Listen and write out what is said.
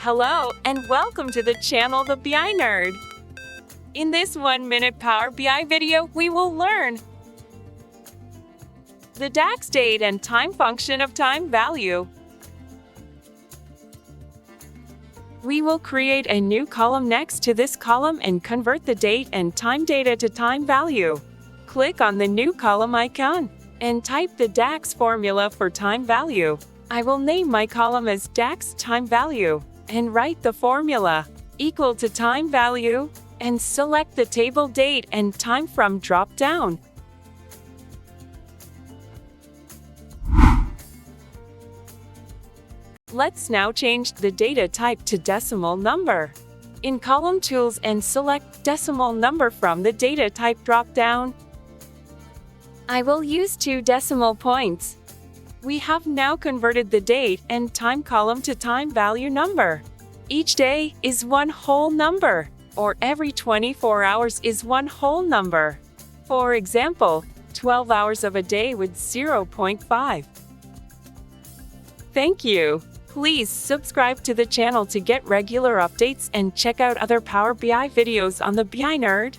Hello and welcome to the channel The BI Nerd. In this 1-minute Power BI video, we will learn the DAX date and time function of time value. We will create a new column next to this column and convert the date and time data to time value. Click on the new column icon and type the DAX formula for time value. I will name my column as DAX time value and write the formula equal to time value and select the table date and time from drop-down. Let's now change the data type to decimal number. In Column Tools and select Decimal Number from the Data Type drop-down. I will use 2 decimal points. We have now converted the date and time column to time value number. Each day is one whole number, or every 24 hours is one whole number. For example, 12 hours of a day with 0.5. Thank you. Please subscribe to the channel to get regular updates and check out other Power BI videos on the BI Nerd.